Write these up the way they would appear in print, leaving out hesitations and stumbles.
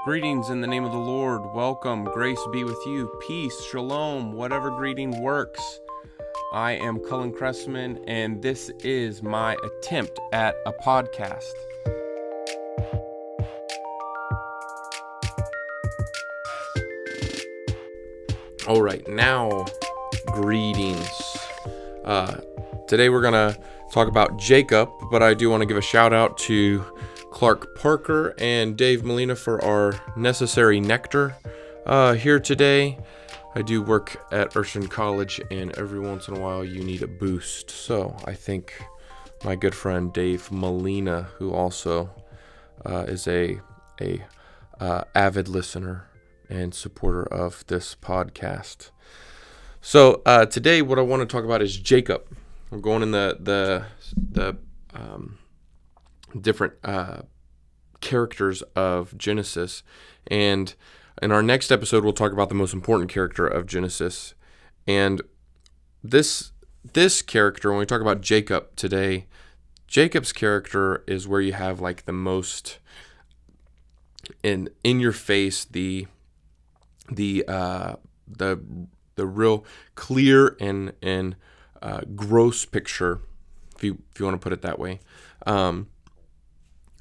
Greetings in the name of the Lord. Welcome. Grace be with you. Peace, shalom, whatever greeting works. I am Cullen Cressman, and this is my attempt at a podcast. All right, now, greetings. Today we're going to talk about Jacob, but I do want to give a shout out to Clark Parker and Dave Molina for our necessary nectar here today. I do work at Urshan College, and every once in a while you need a boost. So I think my good friend Dave Molina, who also is a avid listener and supporter of this podcast. So today what I want to talk about is Jacob. We're going in the different characters of Genesis, and in our next episode we'll talk about the most important character of Genesis. And this character, when we talk about Jacob today, Jacob's character is where you have like the most in your face, the real clear and gross picture, if you want to put it that way.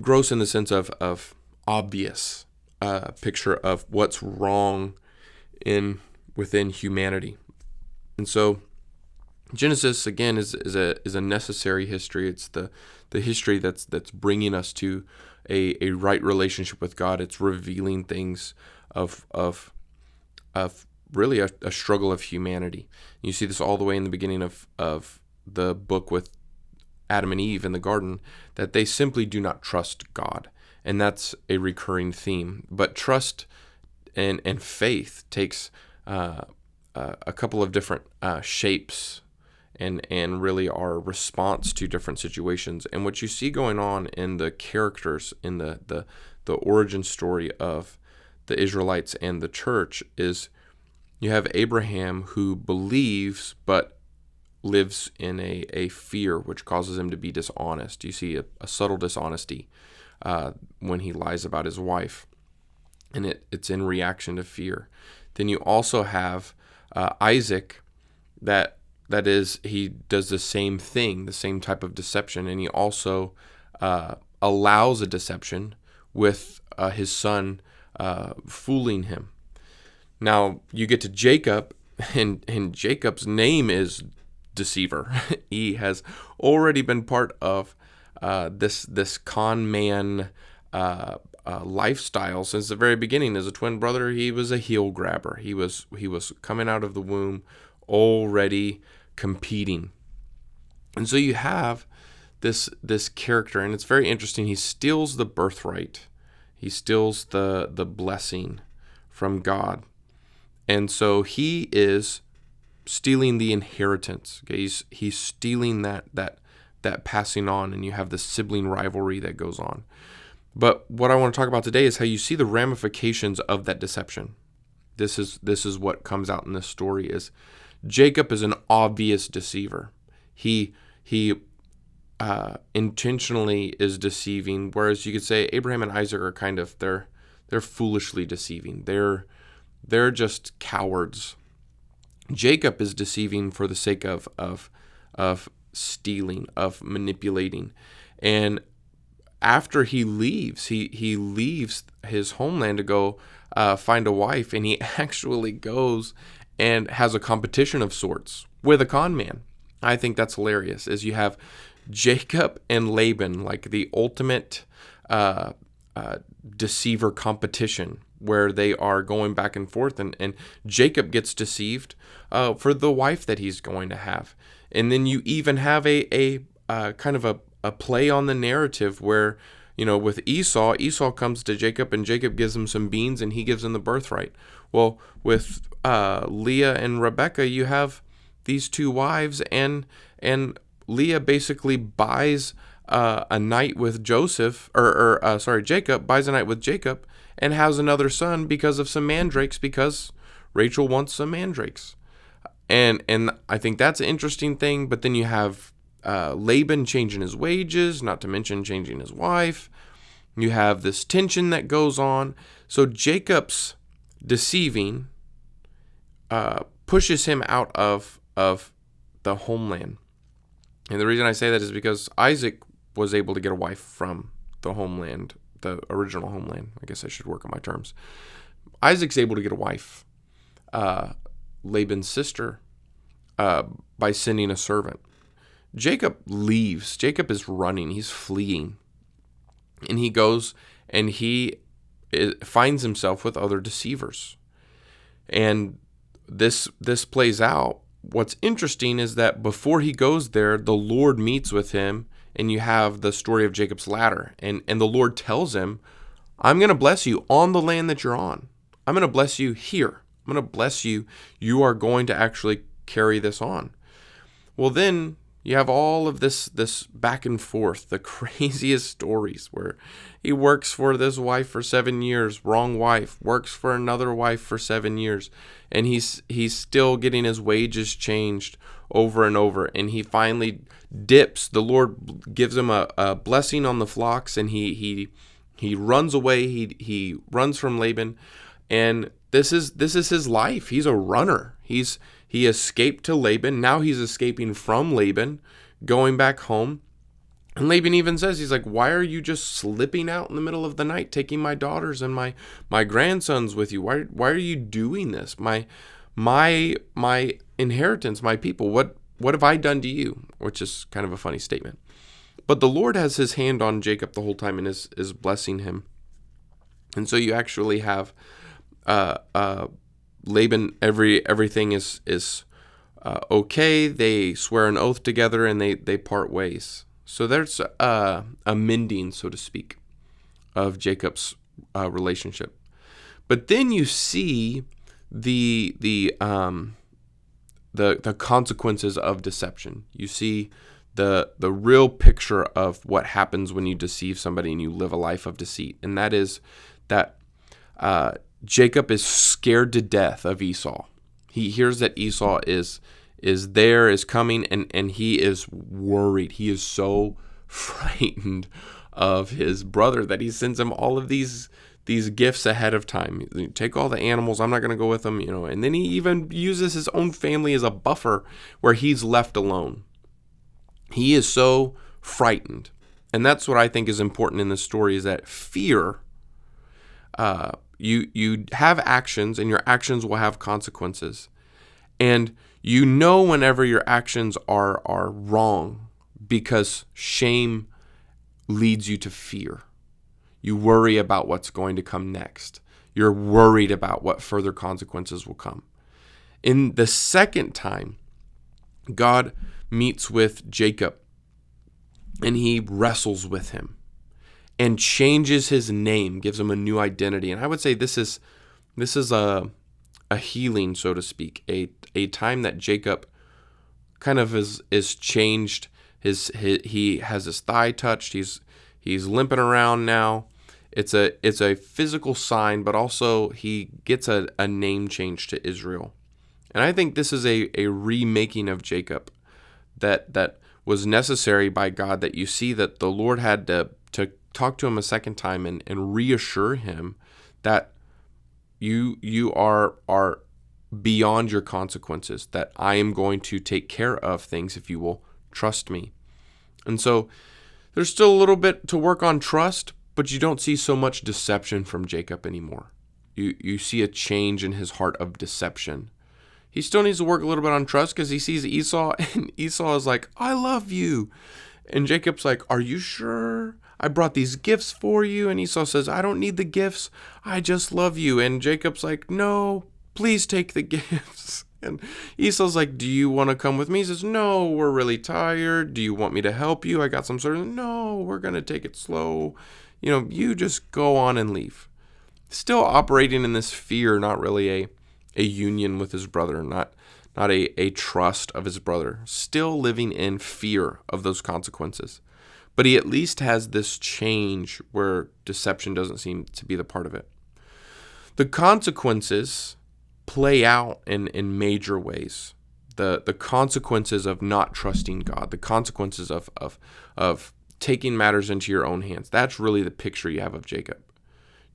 Gross in the sense of obvious picture of what's wrong within humanity. And so Genesis again is a necessary history. It's the history that's bringing us to a right relationship with God. It's revealing things of really a struggle of humanity. You see this all the way in the beginning of the book with Adam and Eve in the garden, that they simply do not trust God. And that's a recurring theme. But trust and faith takes a couple of different shapes and really our response to different situations. And what you see going on in the characters in the origin story of the Israelites and the church is you have Abraham, who believes but lives in a fear which causes him to be dishonest. You see a subtle dishonesty when he lies about his wife, and it's in reaction to fear. Then you also have Isaac, that is, he does the same thing, the same type of deception, and he also allows a deception with his son fooling him. Now you get to Jacob, and Jacob's name is deceiver. He has already been part of this con man lifestyle since the very beginning. As a twin brother, he was a heel grabber. He was coming out of the womb already competing. And so you have this character, and it's very interesting. He steals the birthright. He steals the blessing from God. And so he is stealing the inheritance. Okay, he's stealing that passing on, and you have the sibling rivalry that goes on. But what I want to talk about today is how you see the ramifications of that deception. This is what comes out in this story is Jacob is an obvious deceiver. He intentionally is deceiving, whereas you could say Abraham and Isaac are kind of they're foolishly deceiving. They're just cowards. Jacob is deceiving for the sake of stealing, of manipulating. And after he leaves, he leaves his homeland to go find a wife, and he actually goes and has a competition of sorts with a con man. I think that's hilarious, as you have Jacob and Laban, like the ultimate deceiver competition, where they are going back and forth, and Jacob gets deceived for the wife that he's going to have. And then you even have a kind of a play on the narrative where, with Esau comes to Jacob, and Jacob gives him some beans, and he gives him the birthright. Well, with Leah and Rebekah, you have these two wives, and Leah basically buys a night with Jacob buys a night with Jacob and has another son because of some mandrakes, because Rachel wants some mandrakes. And I think that's an interesting thing. But then you have Laban changing his wages, not to mention changing his wife. You have this tension that goes on. So Jacob's deceiving pushes him out of the homeland. And the reason I say that is because Isaac was able to get a wife from the homeland, the original homeland. I guess I should work on my terms. Isaac's able to get a wife, Laban's sister, by sending a servant. Jacob leaves. Jacob is running. He's fleeing. And he goes and he finds himself with other deceivers. And this plays out. What's interesting is that before he goes there, the Lord meets with him, and you have the story of Jacob's ladder. And the Lord tells him, I'm going to bless you on the land that you're on. I'm going to bless you here. I'm going to bless you. You are going to actually carry this on. Well, then you have all of this back and forth, the craziest stories where he works for this wife for 7 years, wrong wife, works for another wife for 7 years, and he's still getting his wages changed over and over. And he finally dips. The Lord gives him a blessing on the flocks, and he runs away. He runs from Laban, and this is his life. He's a runner. He escaped to Laban. Now he's escaping from Laban, going back home. And Laban even says, he's like, why are you just slipping out in the middle of the night, taking my daughters and my grandsons with you? Why are you doing this? My inheritance, my people, what have I done to you? Which is kind of a funny statement. But the Lord has his hand on Jacob the whole time and is blessing him. And so you actually have Laban, everything is okay. They swear an oath together and they part ways. So there's a mending, so to speak, of Jacob's relationship. But then you see the consequences of deception. You see the real picture of what happens when you deceive somebody and you live a life of deceit, and that is that Jacob is scared to death of Esau. He hears that Esau is coming, and he is worried. He is so frightened of his brother that he sends him all of these gifts ahead of time. Take all the animals. I'm not going to go with them, And then he even uses his own family as a buffer where he's left alone. He is so frightened. And that's what I think is important in this story, is that fear, you have actions, and your actions will have consequences. And whenever your actions are wrong, because shame leads you to fear. You worry about what's going to come next. You're worried about what further consequences will come. In the second time, God meets with Jacob, and he wrestles with him and changes his name, gives him a new identity. And I would say this is a healing, so to speak, a time that Jacob kind of is changed. He has his thigh touched. He's limping around now. It's a physical sign, but also he gets a name change to Israel. And I think this is a remaking of Jacob that was necessary by God, that you see that the Lord had to talk to him a second time and reassure him that you are beyond your consequences, that I am going to take care of things if you will trust me. And so there's still a little bit to work on trust, but you don't see so much deception from Jacob anymore. You see a change in his heart of deception. He still needs to work a little bit on trust because he sees Esau, and Esau is like, I love you. And Jacob's like, are you sure? I brought these gifts for you. And Esau says, I don't need the gifts. I just love you. And Jacob's like, no, please take the gifts. And Esau's like, do you want to come with me? He says, no, we're really tired. Do you want me to help you? I got some sort of, no, we're going to take it slow. You just go on and leave. Still operating in this fear, not really a union with his brother, not a trust of his brother. Still living in fear of those consequences. But he at least has this change where deception doesn't seem to be the part of it. The consequences play out in major ways. The consequences of not trusting God, the consequences of taking matters into your own hands. That's really the picture you have of Jacob.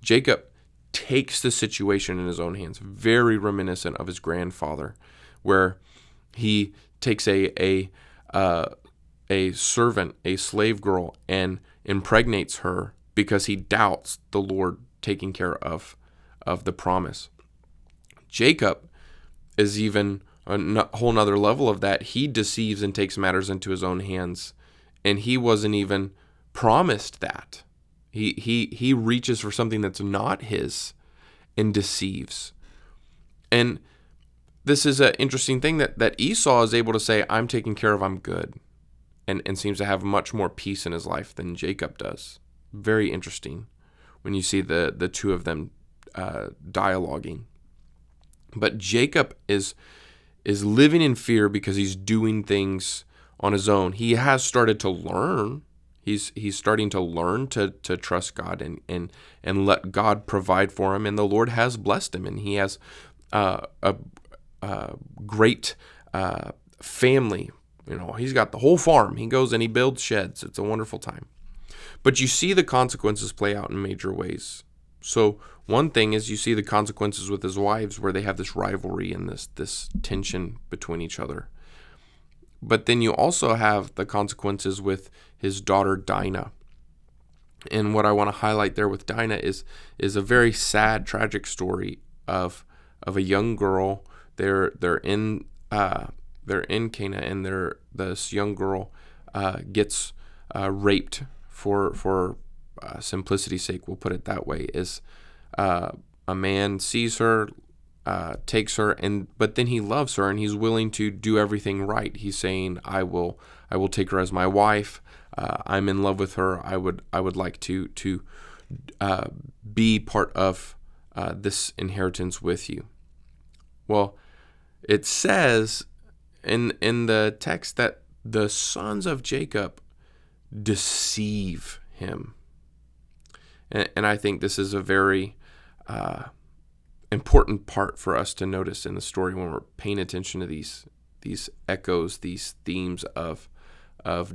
Jacob takes the situation in his own hands, very reminiscent of his grandfather, where he takes a servant, a slave girl, and impregnates her because he doubts the Lord taking care of the promise. Jacob is even a whole nother level of that. He deceives and takes matters into his own hands, and he wasn't even promised that. He reaches for something that's not his and deceives. And this is an interesting thing that Esau is able to say, I'm taken care of, I'm good, and seems to have much more peace in his life than Jacob does. Very interesting when you see the two of them dialoguing. But Jacob is living in fear because he's doing things on his own. He has started to learn. He's starting to learn to trust God and let God provide for him. And the Lord has blessed him, and he has a great family. He's got the whole farm. He goes and he builds sheds. It's a wonderful time. But you see the consequences play out in major ways. So one thing is you see the consequences with his wives, where they have this rivalry and this tension between each other. But then you also have the consequences with his daughter Dinah. And what I want to highlight there with Dinah is a very sad, tragic story of a young girl. They're in Cana, and this young girl gets raped for simplicity's sake. We'll put it that way. Is a man sees her, takes her, but then he loves her, and he's willing to do everything right. He's saying, I will take her as my wife. I'm in love with her. I would like to be part of this inheritance with you. Well, it says in the text that the sons of Jacob deceive him. And I think this is a very important part for us to notice in the story when we're paying attention to these echoes, these themes of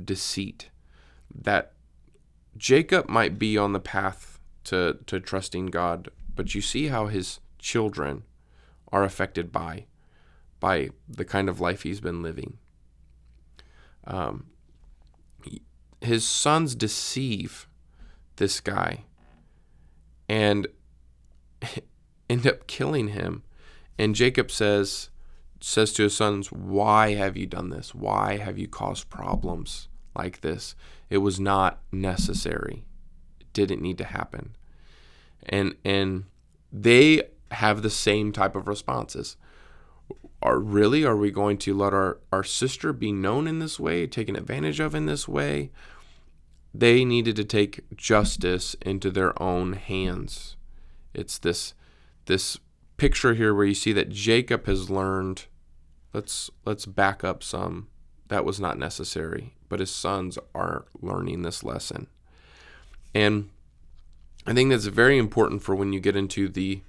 deceit. That Jacob might be on the path to trusting God, but you see how his children are affected by the kind of life he's been living. His sons deceive this guy and end up killing him. And Jacob says to his sons, why have you done this? Why have you caused problems like this? It was not necessary. It didn't need to happen. And they have the same type of responses. Are we going to let our sister be known in this way, taken advantage of in this way? They needed to take justice into their own hands. It's this picture here where you see that Jacob has learned, let's back up some. That was not necessary. But his sons are learning this lesson. And I think that's very important for when you get into the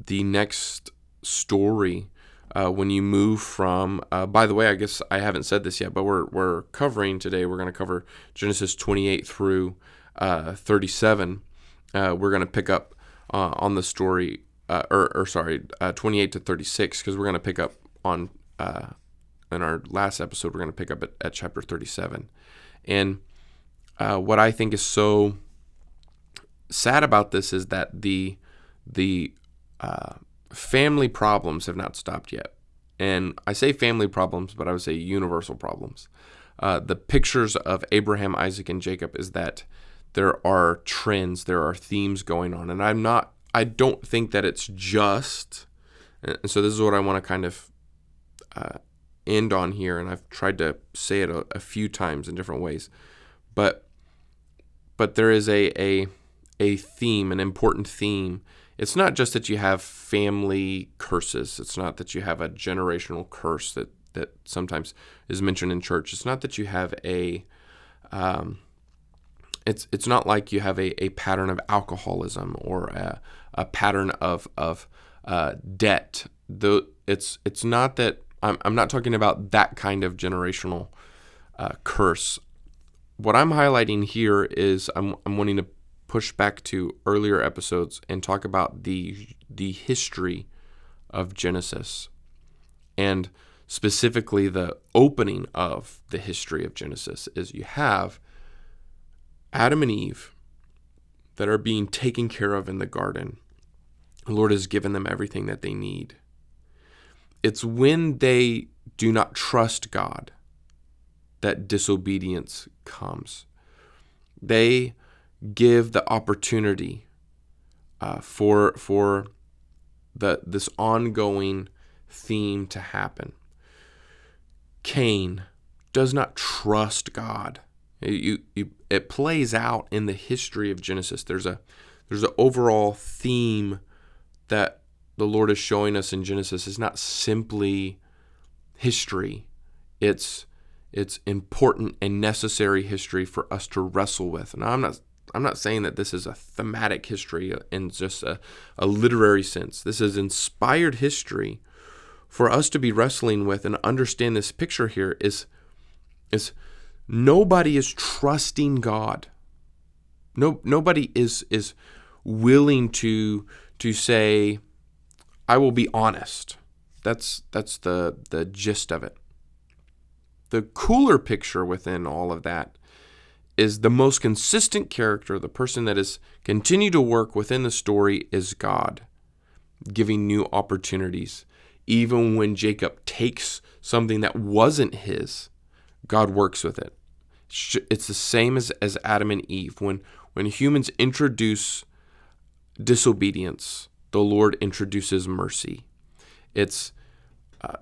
next story. When you move from, by the way, I guess I haven't said this yet, but we're covering today. We're going to cover Genesis 28 through 37. We're going to pick up on the story, 28 to 36, because we're going to pick up on in our last episode. We're going to pick up at chapter 37, and what I think is so sad about this is that the family problems have not stopped yet. And I say family problems, but I would say universal problems. The pictures of Abraham, Isaac, and Jacob is that there are trends, there are themes going on. And I don't think that it's just, and so this is what I want to kind of end on here. And I've tried to say it a few times in different ways. But there is a theme, an important theme. It's not just that you have family curses. It's not that you have a generational curse that sometimes is mentioned in church. It's not that you have it's not like you have a pattern of alcoholism or a pattern of debt. It's not that I'm not talking about that kind of generational curse. What I'm highlighting here is I'm wanting to push back to earlier episodes and talk about the history of Genesis, and specifically the opening of the history of Genesis, is you have Adam and Eve that are being taken care of in the garden. The Lord has given them everything that they need. It's when they do not trust God that disobedience comes. They give the opportunity for this ongoing theme to happen. Cain does not trust God. It plays out in the history of Genesis. There's an overall theme that the Lord is showing us in Genesis. Is not simply history. It's important and necessary history for us to wrestle with. Now, I'm not saying that this is a thematic history in just a literary sense. This is inspired history for us to be wrestling with and understand. This picture here is nobody is trusting God. Nobody is willing to say, I will be honest. That's the gist of it. The cooler picture within all of that is the most consistent character, the person that is continue to work within the story, is God, giving new opportunities. Even when Jacob takes something that wasn't his, God works with it. It's the same as Adam and Eve. When humans introduce disobedience, the Lord introduces mercy. It's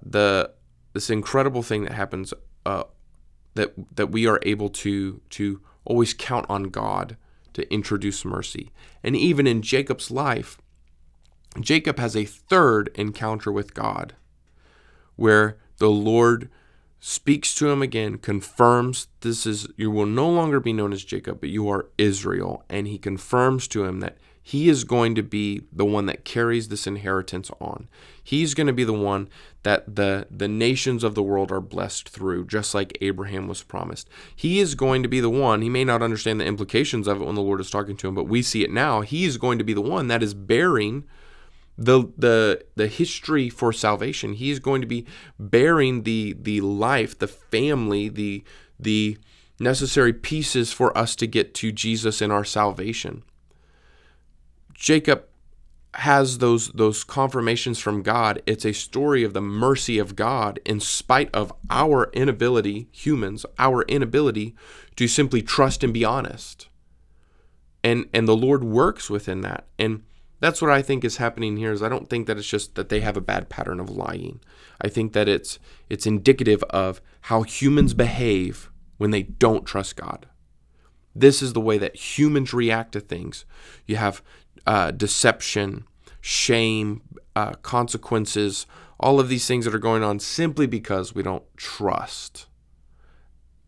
this incredible thing that happens, that we are able to always count on God to introduce mercy. And even in Jacob's life, Jacob has a third encounter with God, where the Lord speaks to him again, confirms you will no longer be known as Jacob, but you are Israel. And he confirms to him that he is going to be the one that carries this inheritance on. He's going to be the one that the nations of the world are blessed through, just like Abraham was promised. He is going to be the one. He may not understand the implications of it when the Lord is talking to him, but we see it now. He is going to be the one that is bearing the history for salvation. He's going to be bearing the life, the family, the necessary pieces for us to get to Jesus in our salvation. Jacob has those confirmations from God. It's a story of the mercy of God in spite of our inability, humans, our inability to simply trust and be honest. And the Lord works within that. And that's what I think is happening here. Is I don't think that it's just that they have a bad pattern of lying. I think that it's indicative of how humans behave when they don't trust God. This is the way that humans react to things. You have deception, shame, consequences, all of these things that are going on simply because we don't trust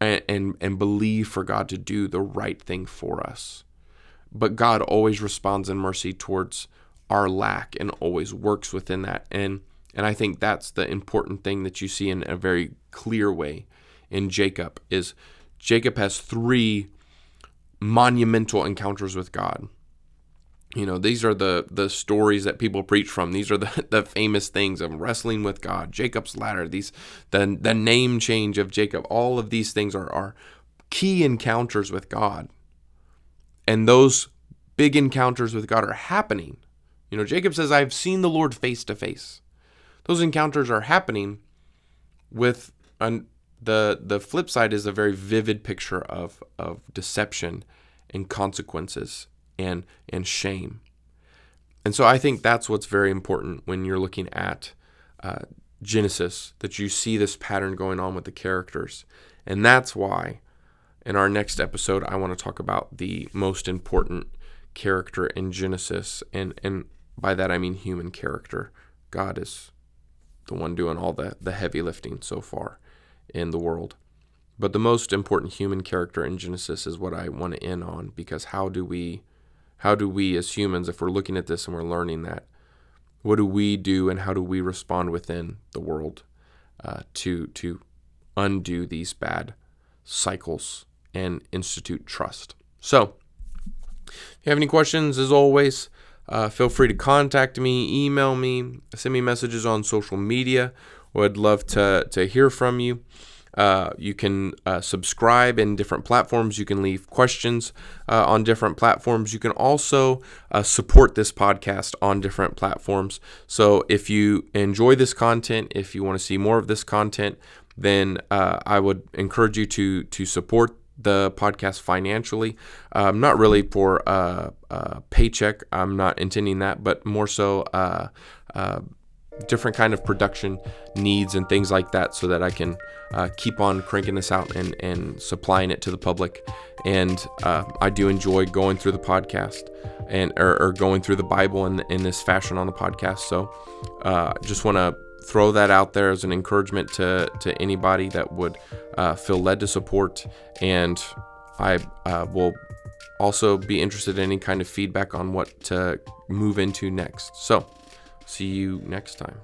and believe for God to do the right thing for us. But God always responds in mercy towards our lack and always works within that. And I think that's the important thing that you see in a very clear way in Jacob, is Jacob has 3 monumental encounters with God. You know, these are the stories that people preach from. These are the famous things of wrestling with God, Jacob's ladder, the name change of Jacob. All of these things are key encounters with God. And those big encounters with God are happening. You know, Jacob says, I've seen the Lord face to face. Those encounters are happening with the flip side is a very vivid picture of deception and consequences and shame. And so I think that's what's very important when you're looking at Genesis, that you see this pattern going on with the characters. And that's why in our next episode, I want to talk about the most important character in Genesis. And by that, I mean human character. God is the one doing all the heavy lifting so far in the world. But the most important human character in Genesis is what I want to end on, because how do we as humans, if we're looking at this and we're learning that, what do we do and how do we respond within the world to undo these bad cycles and institute trust? So If you have any questions, as always, feel free to contact me, email me, send me messages on social media. Would love to hear from you. You can subscribe in different platforms. You can leave questions on different platforms. You can also support this podcast on different platforms. So if you enjoy this content, if you want to see more of this content, then I would encourage you to support the podcast financially. Not really for a paycheck. I'm not intending that, but more so different kind of production needs and things like that, so that I can keep on cranking this out and supplying it to the public. And I do enjoy going through the podcast and or going through the Bible in this fashion on the podcast. So just want to throw that out there as an encouragement to anybody that would feel led to support. And I will also be interested in any kind of feedback on what to move into next. So see you next time.